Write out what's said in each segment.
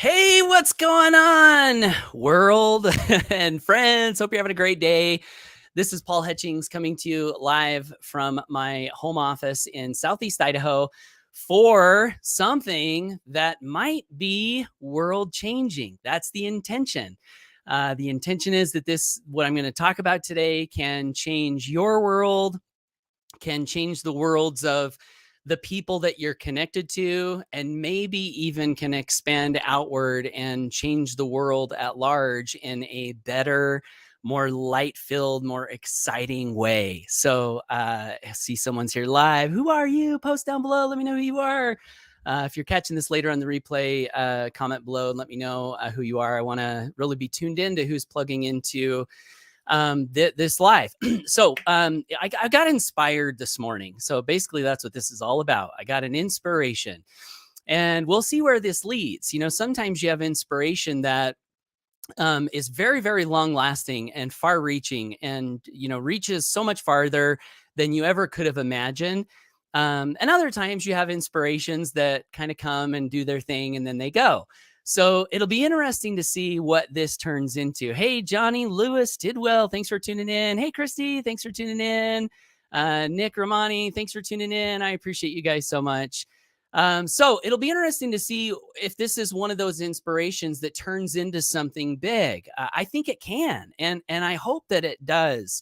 Hey, what's going on, world and friends? Hope you're having a great day. This is Paul Hutchings coming to you live from my home office in Southeast Idaho for something that might be world changing. That's the intention. The intention is that what I'm going to talk about today, can change your world, can change the worlds of the people that you're connected to, and maybe even can expand outward and change the world at large in a better, more light filled, more exciting way. So I see someone's here live. Who are you? Post down below. Let me know who you are. If you're catching this later on the replay, comment below and let me know who you are. I want to really be tuned in to who's plugging into this live. So I got inspired this morning. So basically that's what this is all about. I got an inspiration and we'll see where this leads. You know, sometimes you have inspiration that is very, very long lasting and far reaching and, you know, reaches so much farther than you ever could have imagined. And other times you have inspirations that kind of come and do their thing and then they go. So it'll be interesting to see what this turns into. Hey, Johnny Lewis Tidwell, thanks for tuning in. Hey, Christy, thanks for tuning in. Nick Romani, thanks for tuning in. I appreciate you guys so much. So it'll be interesting to see if this is one of those inspirations that turns into something big. I think it can, and I hope that it does.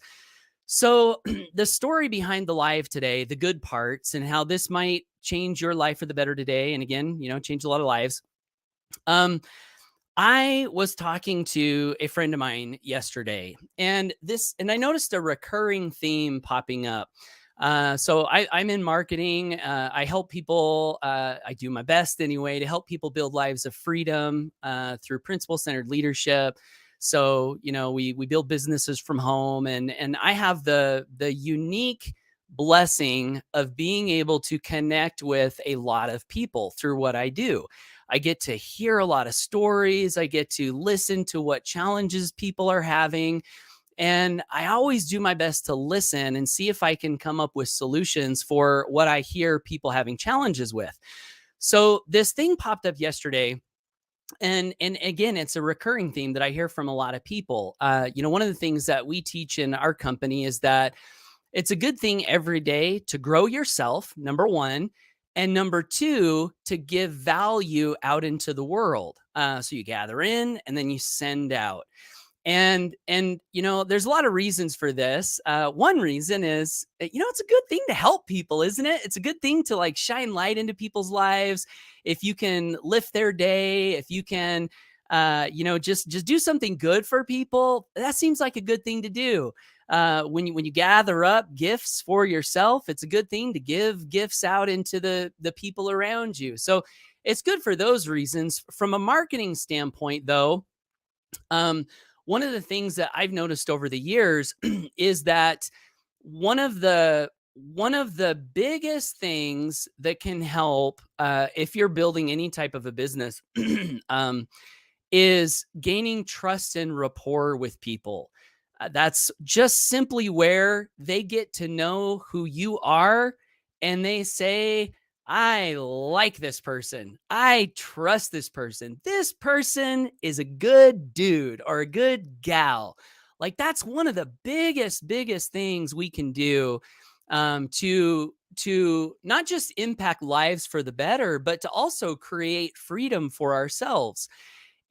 So the story behind the live today, the good parts, and how this might change your life for the better today, and again, you know, change a lot of lives. I was talking to a friend of mine yesterday, and I noticed a recurring theme popping up. So I'm in marketing. I help people. I do my best anyway to help people build lives of freedom through principle-centered leadership. So, you know, we build businesses from home, and I have the unique blessing of being able to connect with a lot of people through what I do. I get to hear a lot of stories. I get to listen to what challenges people are having. And I always do my best to listen and see if I can come up with solutions for what I hear people having challenges with. So this thing popped up yesterday. And again, it's a recurring theme that I hear from a lot of people. You know, one of the things that we teach in our company is that it's a good thing every day to grow yourself, number one, and number two, to give value out into the world. So you gather in and then you send out. And you know, there's a lot of reasons for this. One reason is, you know, it's a good thing to help people, isn't it? It's a good thing to like shine light into people's lives. If you can lift their day, if you can, you know, just do something good for people, that seems like a good thing to do. When you gather up gifts for yourself, it's a good thing to give gifts out into the people around you. So it's good for those reasons. From a marketing standpoint, though, one of the things that I've noticed over the years is that one of the biggest things that can help if you're building any type of a business is gaining trust and rapport with people. That's just simply where they get to know who you are and they say, I like this person. I trust this person. This person is a good dude or a good gal. Like that's one of the biggest things we can do to not just impact lives for the better, but to also create freedom for ourselves.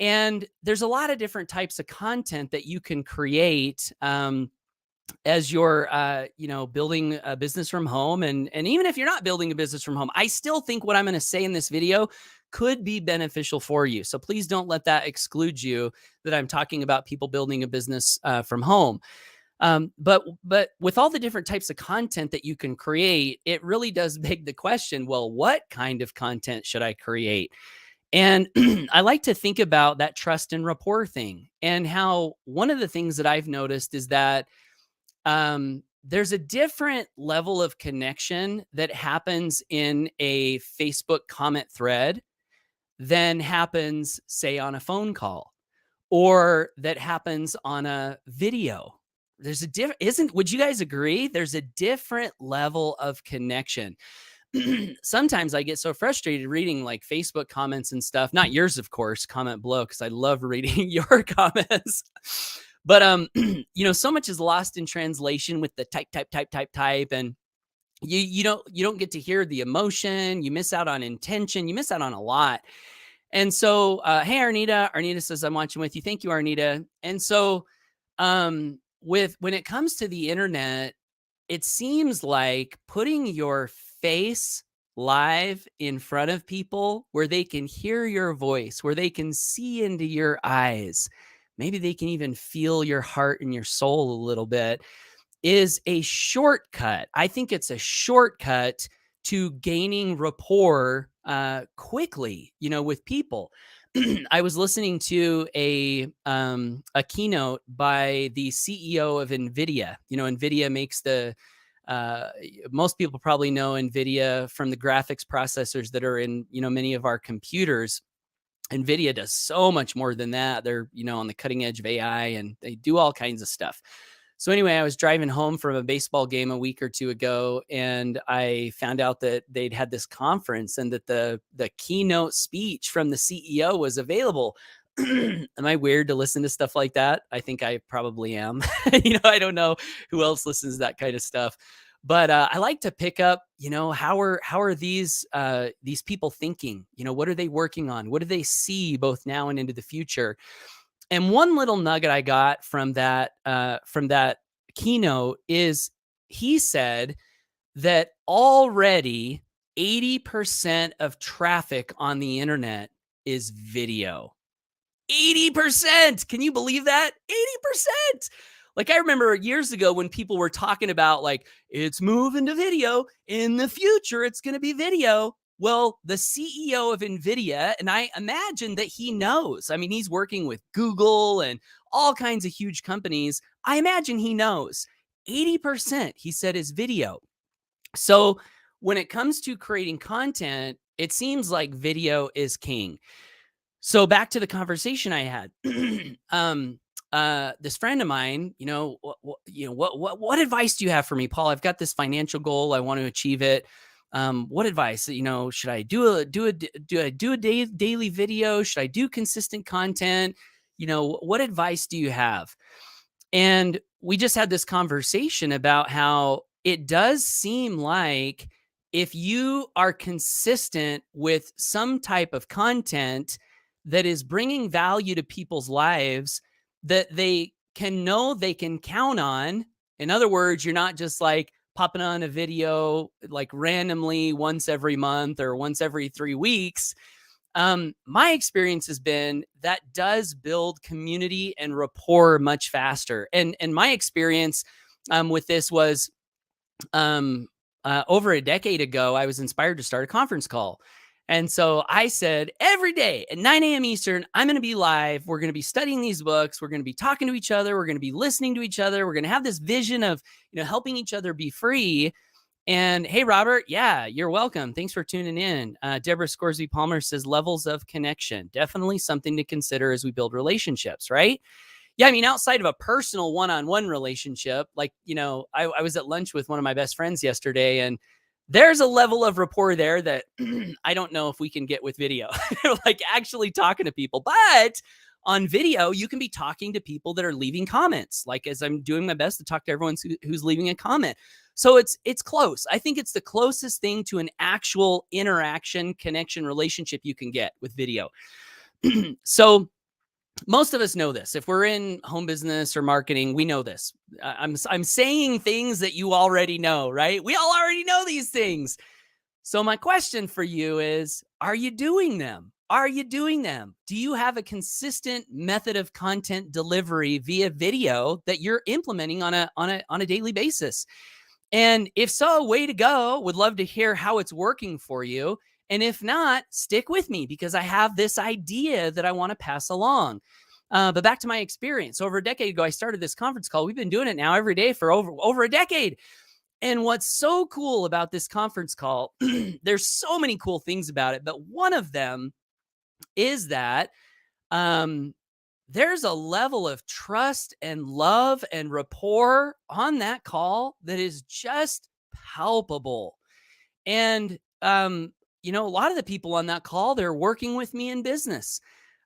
And there's a lot of different types of content that you can create as you're you know, building a business from home. And even if you're not building a business from home, I still think what I'm going to say in this video could be beneficial for you. So please don't let that exclude you that I'm talking about people building a business from home. But with all the different types of content that you can create, it really does beg the question, well, what kind of content should I create? And I like to think about that trust and rapport thing, and how one of the things that I've noticed is that there's a different level of connection that happens in a Facebook comment thread than happens, say, on a phone call, or that happens on a video. There's a different, would you guys agree? There's a different level of connection. sometimes I get so frustrated reading like Facebook comments and stuff, not yours, of course, comment below, because I love reading your comments. But so much is lost in translation with the type, and you don't get to hear the emotion. You miss out on intention. You miss out on a lot. And so, hey, Arnita. Arnita says I'm watching with you. Thank you, Arnita. And so, with when it comes to the internet, it seems like putting your face live in front of people where they can hear your voice, where they can see into your eyes, maybe they can even feel your heart and your soul a little bit, is a shortcut. I think it's a shortcut to gaining rapport quickly, with people. I was listening to a keynote by the CEO of NVIDIA. NVIDIA makes the most people probably know NVIDIA from the graphics processors that are in many of our computers. NVIDIA does so much more than that. They're on the cutting edge of AI, and they do all kinds of stuff. So anyway, I was driving home from a baseball game a week or two ago, and I found out that they'd had this conference and that the keynote speech from the CEO was available. Am I weird to listen to stuff like that? I think I probably am. I don't know who else listens to that kind of stuff. But I like to pick up, how are these people thinking? What are they working on? What do they see both now and into the future? And one little nugget I got from that keynote is he said that already 80% of traffic on the internet is video. 80%. Can you believe that? 80%. Like, I remember years ago when people were talking about like, it's moving to video. In the future, it's going to be video. Well, the CEO of NVIDIA, and I imagine that he knows. I mean, he's working with Google and all kinds of huge companies. I imagine he knows. 80%, he said, is video. So when it comes to creating content, it seems like video is king. So back to the conversation I had. This friend of mine, what advice do you have for me, Paul? I've got this financial goal. I want to achieve it. What advice? Should I do a daily video? Should I do consistent content? What advice do you have? And we just had this conversation about how it does seem like if you are consistent with some type of content that is bringing value to people's lives, that they can know they can count on. In other words, you're not just like popping on a video like randomly once every month or once every 3 weeks. My experience has been that does build community and rapport much faster. And my experience with this was over a decade ago, I was inspired to start a conference call. And so I said, every day at 9 a.m. Eastern, I'm going to be live. We're going to be studying these books. We're going to be talking to each other. We're going to be listening to each other. We're going to have this vision of, helping each other be free. And hey, Robert, yeah, you're welcome. Thanks for tuning in. Deborah Scoresby Palmer says levels of connection. Definitely something to consider as we build relationships, right? Yeah, I mean, outside of a personal one-on-one relationship, like, I was at lunch with one of my best friends yesterday, and there's a level of rapport there that I don't know if we can get with video, like actually talking to people. But on video, you can be talking to people that are leaving comments, like as I'm doing my best to talk to everyone who's leaving a comment. So it's close. I think it's the closest thing to an actual interaction, connection, relationship you can get with video. So most of us know this. If we're in home business or marketing, we know this. I'm saying things that you already know, right? We all already know these things. So my question for you is, are you doing them? Are you doing them? Do you have a consistent method of content delivery via video that you're implementing on a daily basis? And if so, way to go. Would love to hear how it's working for you. And if not, stick with me because I have this idea that I want to pass along. But back to my experience. Over a decade ago, I started this conference call. We've been doing it now every day for over a decade. And what's so cool about this conference call, there's so many cool things about it, but one of them is that there's a level of trust and love and rapport on that call that is just palpable. And, a lot of the people on that call, they're working with me in business.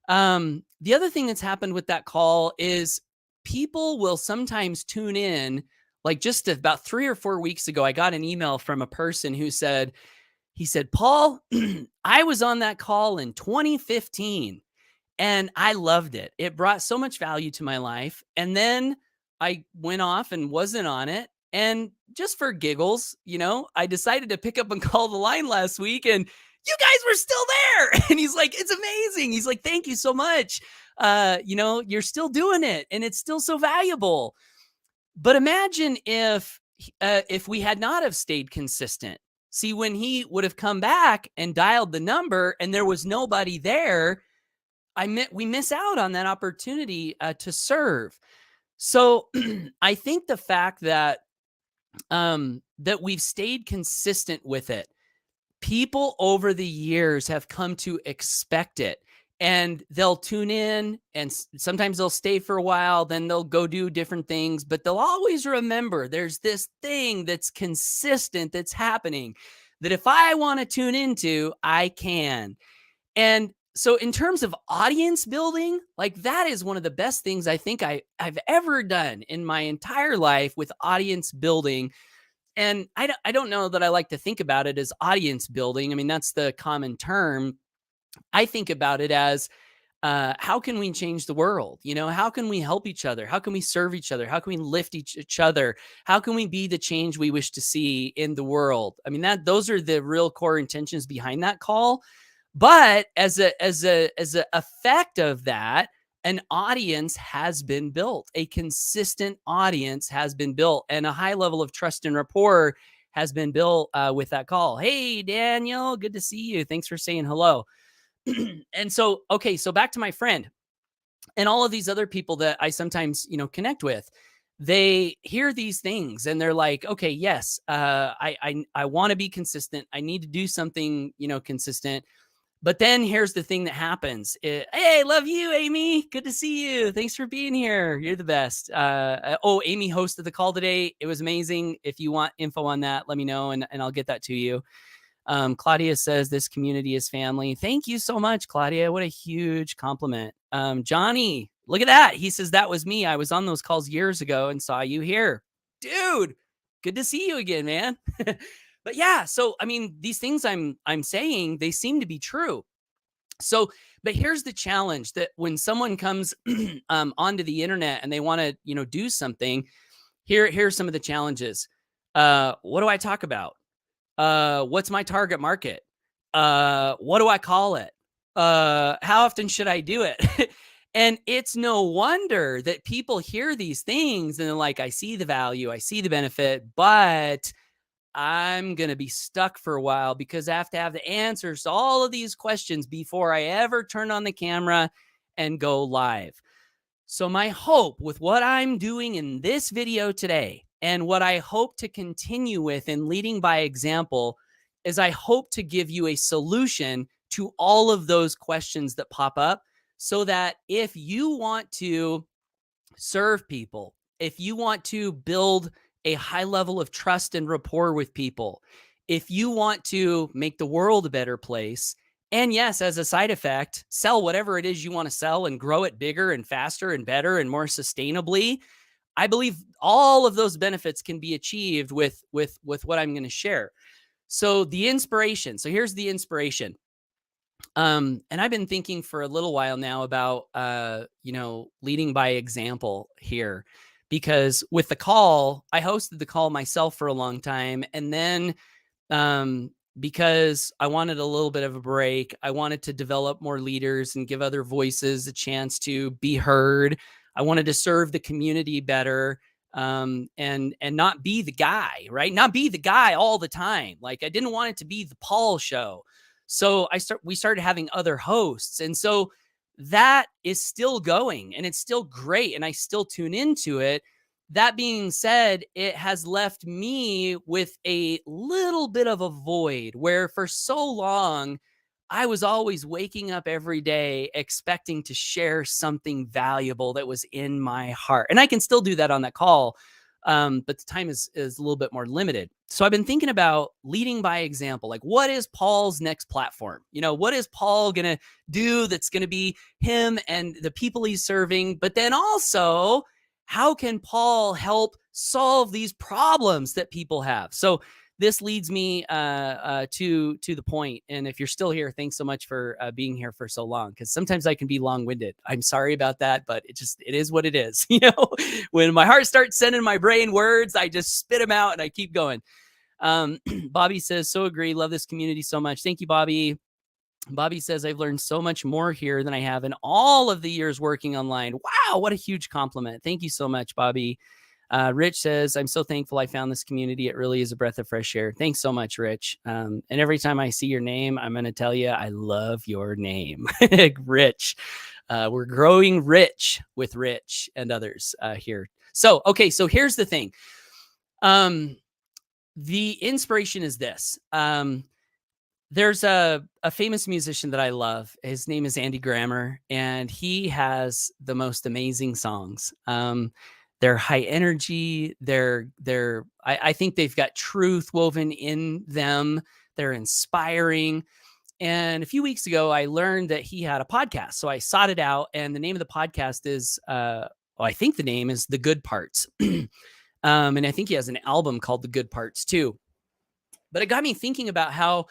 The other thing that's happened with that call is people will sometimes tune in. Like just about 3 or 4 weeks ago, I got an email from a person who said, Paul, I was on that call in 2015 and I loved it. It brought so much value to my life. And then I went off and wasn't on it. And just for giggles, I decided to pick up and call the line last week and you guys were still there. And he's like, it's amazing. He's like, thank you so much. You're still doing it and it's still so valuable. But imagine if we had not have stayed consistent. See, when he would have come back and dialed the number and there was nobody there, we miss out on that opportunity to serve. So I think the fact that we've stayed consistent with it, people over the years have come to expect it, and they'll tune in and sometimes they'll stay for a while, then they'll go do different things, but they'll always remember there's this thing that's consistent that's happening that if I want to tune into, I can. And so in terms of audience building, like that is one of the best things I think I've ever done in my entire life with audience building. And I don't know that I like to think about it as audience building. I mean, that's the common term. I think about it as how can we change the world? How can we help each other? How can we serve each other? How can we lift each other? How can we be the change we wish to see in the world? I mean, those are the real core intentions behind that call. But as a effect of that, an audience has been built. A consistent audience has been built, and a high level of trust and rapport has been built with that call. Hey, Daniel, good to see you. Thanks for saying hello. And so, okay, so back to my friend and all of these other people that I sometimes, connect with. They hear these things and they're like, okay, yes, I want to be consistent. I need to do something, consistent. But then here's the thing that happens. Hey, love you, Amy. Good to see you. Thanks for being here. You're the best. Amy hosted the call today. It was amazing. If you want info on that, let me know and I'll get that to you. Claudia says this community is family. Thank you so much, Claudia. What a huge compliment. Johnny, look at that. He says that was me. I was on those calls years ago and saw you here. Dude, good to see you again, man. But yeah, so I mean, these things I'm saying, they seem to be true. So, but here's the challenge that when someone comes onto the internet and they want to, do something, here's some of the challenges. What do I talk about? What's my target market? What do I call it? How often should I do it? And it's no wonder that people hear these things and they're like, I see the value, I see the benefit, but I'm going to be stuck for a while because I have to have the answers to all of these questions before I ever turn on the camera and go live. So my hope with what I'm doing in this video today and what I hope to continue with in leading by example is I hope to give you a solution to all of those questions that pop up so that if you want to serve people, if you want to build a high level of trust and rapport with people, if you want to make the world a better place, and yes, as a side effect, sell whatever it is you want to sell and grow it bigger and faster and better and more sustainably, I believe all of those benefits can be achieved with what I'm going to share. So the inspiration. So here's the inspiration. And I've been thinking for a little while now about, leading by example here, because with the call, I hosted the call myself for a long time. And then, because I wanted a little bit of a break, I wanted to develop more leaders and give other voices a chance to be heard. I wanted to serve the community better. And not be the guy, right? Not be the guy all the time. Like I didn't want it to be the Paul show. So we started having other hosts. And so that is still going and it's still great. And I still tune into it. That being said, it has left me with a little bit of a void where for so long, I was always waking up every day expecting to share something valuable that was in my heart. And I can still do that on that call. but the time is a little bit more limited. So I've been thinking about leading by example. Like, what is Paul's next platform? What is Paul going to do that's going to be him and the people he's serving? But then also, how can Paul help solve these problems that people have? So this leads me to the point. And if you're still here, thanks so much for being here for so long, because sometimes I can be long-winded. I'm sorry about that, but it is what it is. When my heart starts sending my brain words, I just spit them out and I keep going. Bobby says, so agree. Love this community so much. Thank you, Bobby. Bobby says, I've learned so much more here than I have in all of the years working online. Wow, what a huge compliment. Thank you so much, Bobby. Rich says, I'm so thankful I found this community. It really is a breath of fresh air. Thanks so much, Rich. And every time I see your name, I'm going to tell you, I love your name, Rich. We're growing rich with Rich and others here. So here's the thing. The inspiration is this. There's a famous musician that I love. His name is Andy Grammer, and he has the most amazing songs. They're high energy. I think they've got truth woven in them. They're inspiring. And a few weeks ago, I learned that he had a podcast. So I sought it out, and the name of the podcast is, I think the name is The Good Parts. And I think he has an album called The Good Parts too. But it got me thinking about how,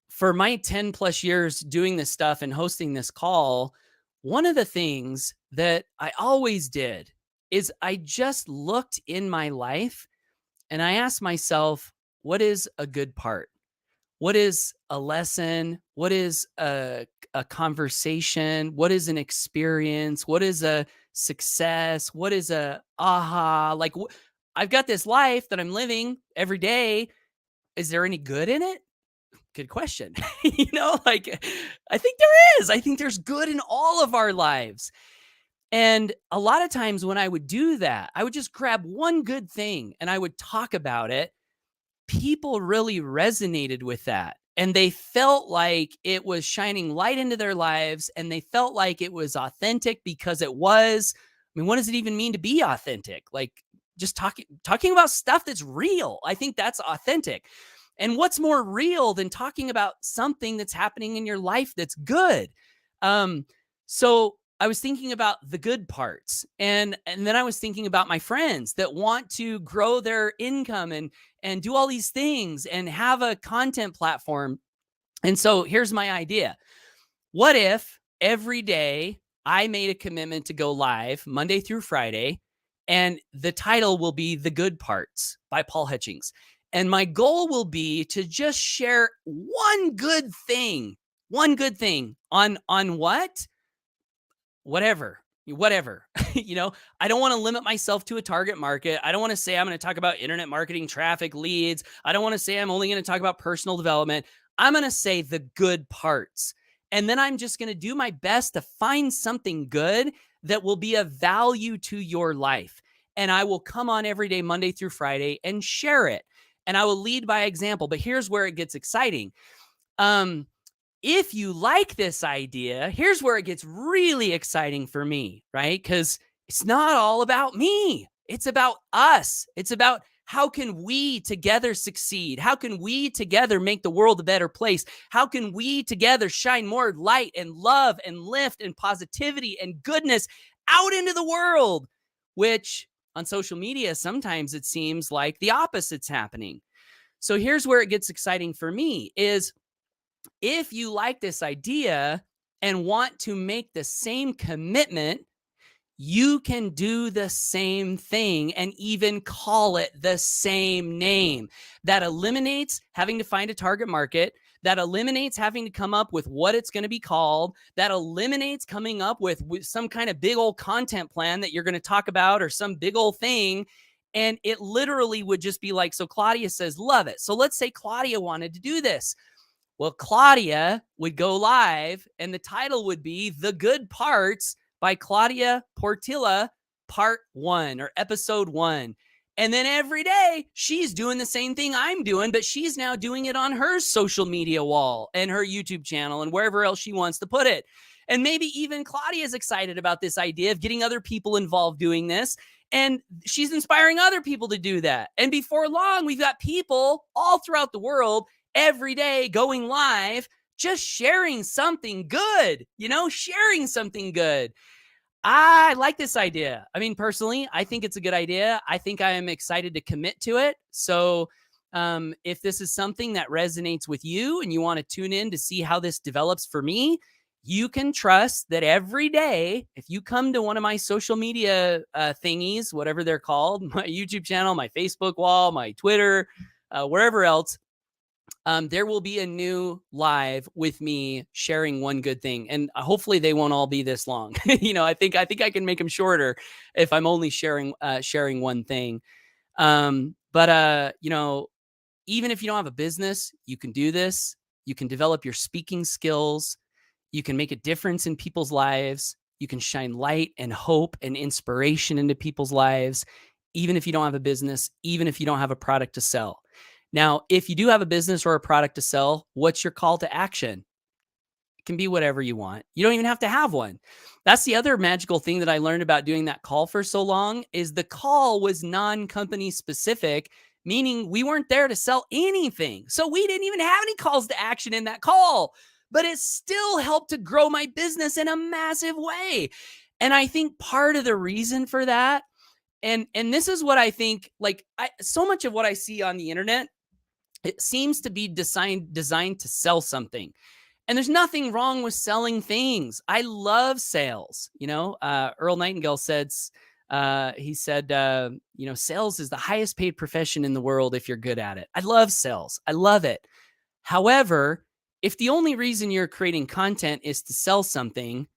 for my 10 plus years doing this stuff and hosting this call, one of the things that I always did is I just looked in my life and I asked myself, what is a good part? What is a lesson? What is a conversation? What is an experience? What is a success? What is a aha? Like, I've got this life that I'm living every day. Is there any good in it? Good question. I think there is. I think there's good in all of our lives. And a lot of times when I would do that, I would just grab one good thing and I would talk about it. People really resonated with that. And they felt like it was shining light into their lives. And they felt like it was authentic because it was. I mean, what does it even mean to be authentic? Like, just talking about stuff that's real. I think that's authentic. And what's more real than talking about something that's happening in your life that's good? So I was thinking about the good parts. And then I was thinking about my friends that want to grow their income and do all these things and have a content platform. And so here's my idea. What if every day I made a commitment to go live Monday through Friday, and the title will be The Good Parts by Paul Hutchings. And my goal will be to just share one good thing on what? Whatever. I don't want to limit myself to a target market. I don't want to say I'm going to talk about internet marketing, traffic, leads. I don't want to say I'm only going to talk about personal development. I'm going to say the good parts. And then I'm just going to do my best to find something good that will be of value to your life. And I will come on every day, Monday through Friday, and share it. And I will lead by example. But here's where it gets exciting. If you like this idea, here's where it gets really exciting for me, right? Because it's not all about me. It's about us. It's about how can we together succeed? How can we together make the world a better place? How can we together shine more light and love and lift and positivity and goodness out into the world? Which on social media, sometimes it seems like the opposite's happening. So here's where it gets exciting for me is, if you like this idea and want to make the same commitment, you can do the same thing and even call it the same name. That eliminates having to find a target market. That eliminates having to come up with what it's going to be called. That eliminates coming up with some kind of big old content plan that you're going to talk about or some big old thing. And it literally would just be like, so Claudia says, love it. So let's say Claudia wanted to do this. Well, Claudia would go live and the title would be The Good Parts by Claudia Portilla, Part 1 or Episode 1. And then every day she's doing the same thing I'm doing, but she's now doing it on her social media wall and her YouTube channel and wherever else she wants to put it. And maybe even Claudia is excited about this idea of getting other people involved doing this. And she's inspiring other people to do that. And before long, we've got people all throughout the world every day going live, just sharing something good, sharing something good. I like this idea. I mean, personally, I think it's a good idea. I think I am excited to commit to it. So, if this is something that resonates with you and you want to tune in to see how this develops for me, you can trust that every day, if you come to one of my social media thingies, whatever they're called, my YouTube channel, my Facebook wall, my Twitter, wherever else, there will be a new live with me sharing one good thing, and hopefully they won't all be this long. I think I can make them shorter if I'm only sharing one thing. But even if you don't have a business, you can do this. You can develop your speaking skills. You can make a difference in people's lives. You can shine light and hope and inspiration into people's lives, even if you don't have a business, even if you don't have a product to sell. Now, if you do have a business or a product to sell, what's your call to action? It can be whatever you want. You don't even have to have one. That's the other magical thing that I learned about doing that call for so long is the call was non-company specific, meaning we weren't there to sell anything. So we didn't even have any calls to action in that call, but it still helped to grow my business in a massive way. And I think part of the reason for that, and this is what I think, so much of what I see on the internet, it seems to be designed to sell something. And there's nothing wrong with selling things. I love sales. Earl Nightingale said, sales is the highest paid profession in the world if you're good at it. I love sales. I love it. However, if the only reason you're creating content is to sell something,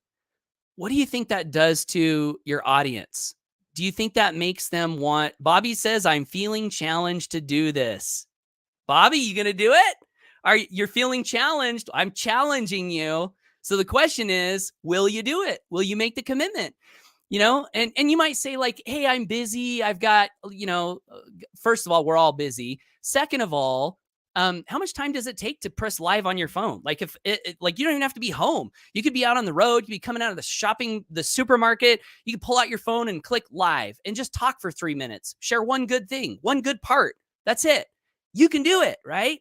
what do you think that does to your audience? Do you think that makes them want? Bobby says, I'm feeling challenged to do this. Bobby, you going to do it? You're feeling challenged? I'm challenging you. So the question is, will you do it? Will you make the commitment? And you might say like, hey, I'm busy. I've got, first of all, we're all busy. Second of all, how much time does it take to press live on your phone? Like if like you don't even have to be home. You could be out on the road. You could be coming out of the supermarket. You can pull out your phone and click live and just talk for 3 minutes. Share one good thing, one good part. That's it. You can do it, right?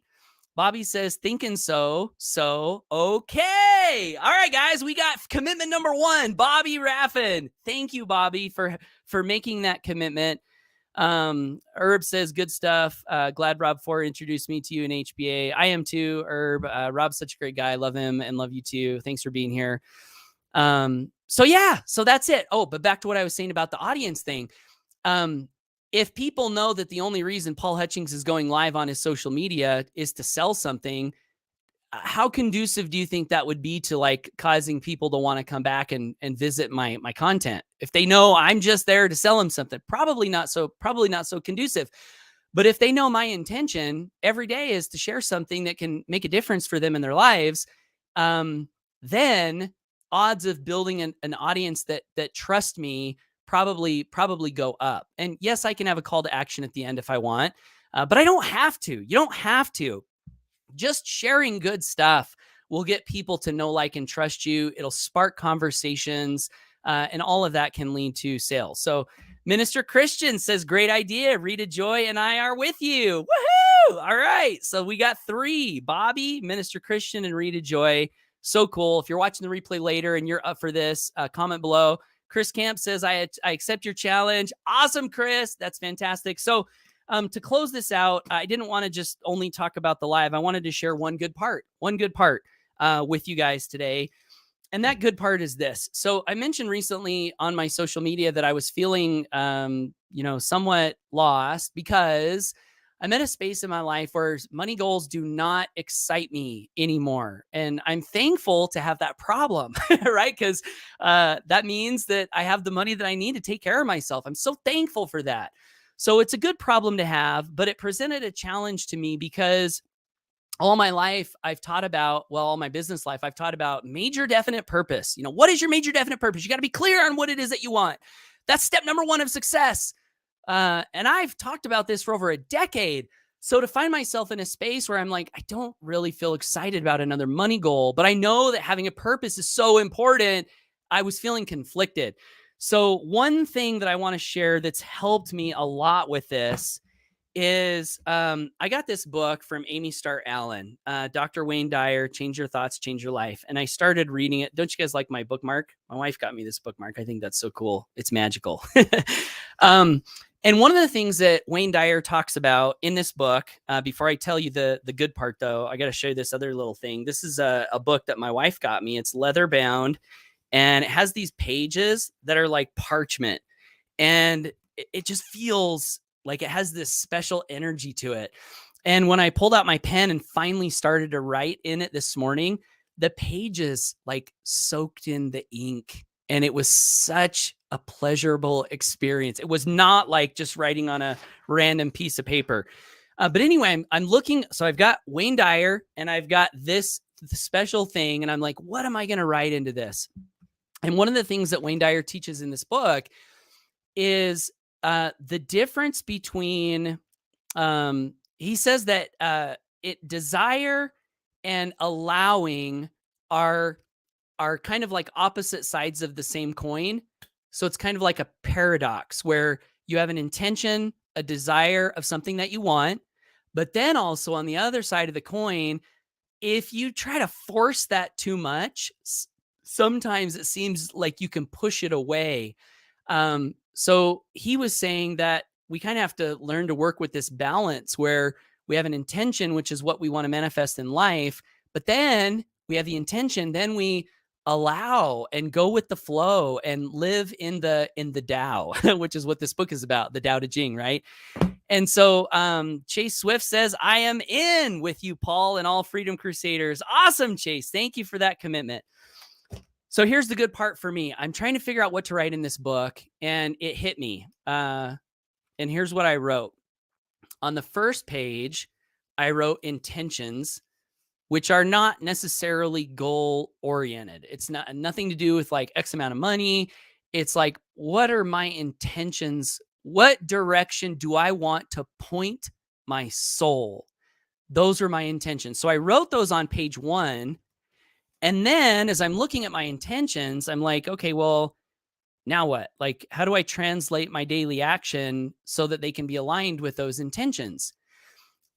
Bobby says, thinking so. Okay. All right, guys, we got commitment number 1, Bobby Raffin. Thank you, Bobby, for making that commitment. Herb says, good stuff. Glad Rob Ford introduced me to you in HBA. I am too, Herb. Rob's such a great guy. I love him and love you too. Thanks for being here. So that's it. Oh, but back to what I was saying about the audience thing. If people know that the only reason Paul Hutchings is going live on his social media is to sell something, how conducive do you think that would be to like causing people to want to come back and visit my content? If they know I'm just there to sell them something, probably not so conducive. But if they know my intention every day is to share something that can make a difference for them in their lives, then odds of building an audience that trust me probably go up. And yes, I can have a call to action at the end if I want, but I don't have to. You don't have to. Just sharing good stuff will get people to know, like, and trust you. It'll spark conversations, and all of that can lead to sales. So Minister Christian says, great idea. Rita Joy and I are with you. Woohoo! All right. So we got 3, Bobby, Minister Christian, and Rita Joy. So cool. If you're watching the replay later and you're up for this, comment below. Chris Camp says, I accept your challenge. Awesome, Chris. That's fantastic. So to close this out, I didn't want to just only talk about the live. I wanted to share one good part with you guys today. And that good part is this. So I mentioned recently on my social media that I was feeling, somewhat lost because I'm in a space in my life where money goals do not excite me anymore. And I'm thankful to have that problem, right? Because that means that I have the money that I need to take care of myself. I'm so thankful for that. So it's a good problem to have, but it presented a challenge to me because all my life I've taught about, all my business life, I've taught about major definite purpose. What is your major definite purpose? You got to be clear on what it is that you want. That's step number 1 of success. And I've talked about this for over a decade. So to find myself in a space where I'm like, I don't really feel excited about another money goal, but I know that having a purpose is so important, I was feeling conflicted. So one thing that I want to share that's helped me a lot with this is I got this book from Amy Starr Allen, Dr. Wayne Dyer, Change Your Thoughts, Change Your Life. And I started reading it. Don't you guys like my bookmark? My wife got me this bookmark. I think that's so cool. It's magical. um, and one of the things that Wayne Dyer talks about in this book, before I tell you the good part, though, I got to show you this other little thing. This is a book that my wife got me. It's leather bound, and it has these pages that are like parchment. And it just feels like it has this special energy to it. And when I pulled out my pen and finally started to write in it this morning, the pages like soaked in the ink. And it was such a pleasurable experience. It was not like just writing on a random piece of paper. But anyway, I'm looking. So I've got Wayne Dyer and I've got this special thing. And I'm like, what am I going to write into this? And one of the things that Wayne Dyer teaches in this book is the difference between, he says that desire and allowing are kind of like opposite sides of the same coin. So it's kind of like a paradox where you have an intention, a desire of something that you want, but then also on the other side of the coin, if you try to force that too much, sometimes it seems like you can push it away. So he was saying that we kind of have to learn to work with this balance where we have an intention, which is what we want to manifest in life, but then we have the intention, then we allow and go with the flow and live in the Tao, which is what this book is about, the Tao Te Ching, right? And so Chase Swift says, I am in with you, Paul, and all Freedom Crusaders. Awesome, Chase. Thank you for that commitment. So here's the good part for me. I'm trying to figure out what to write in this book, and it hit me. And here's what I wrote. On the first page, I wrote intentions, which are not necessarily goal oriented. It's nothing to do with like X amount of money. It's like, what are my intentions? What direction do I want to point my soul? Those are my intentions. So I wrote those on page 1. And then as I'm looking at my intentions, I'm like, okay, well, now what? Like, how do I translate my daily action so that they can be aligned with those intentions?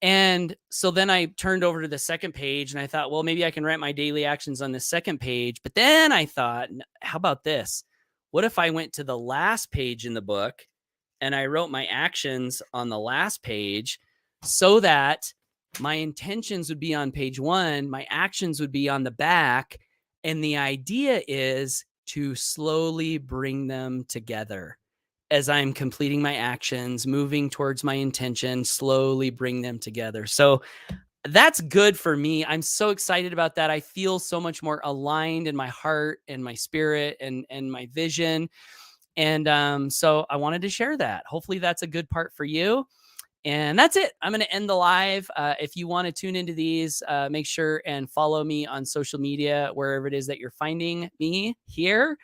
And so then I turned over to the second page and I thought, well, maybe I can write my daily actions on the second page. But then I thought, how about this? What if I went to the last page in the book and I wrote my actions on the last page so that my intentions would be on page 1, my actions would be on the back. And the idea is to slowly bring them together as I'm completing my actions, moving towards my intention, slowly bring them together. So that's good for me. I'm so excited about that. I feel so much more aligned in my heart and my spirit and my vision. And so I wanted to share that. Hopefully that's a good part for you. And that's it. I'm going to end the live. If you want to tune into these, make sure and follow me on social media, wherever it is that you're finding me here.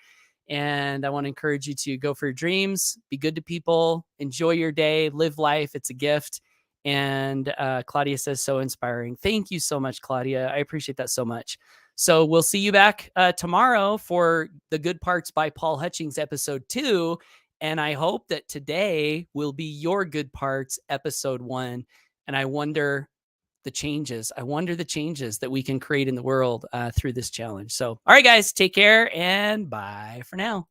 And I want to encourage you to go for your dreams, be good to people, enjoy your day, live life. It's a gift. And Claudia says, so inspiring. Thank you so much, Claudia. I appreciate that so much. So we'll see you back tomorrow for The Good Parts by Paul Hutchings, episode 2. And I hope that today will be your good parts, episode 1. And I wonder the changes that we can create in the world through this challenge. So, all right, guys, take care and bye for now.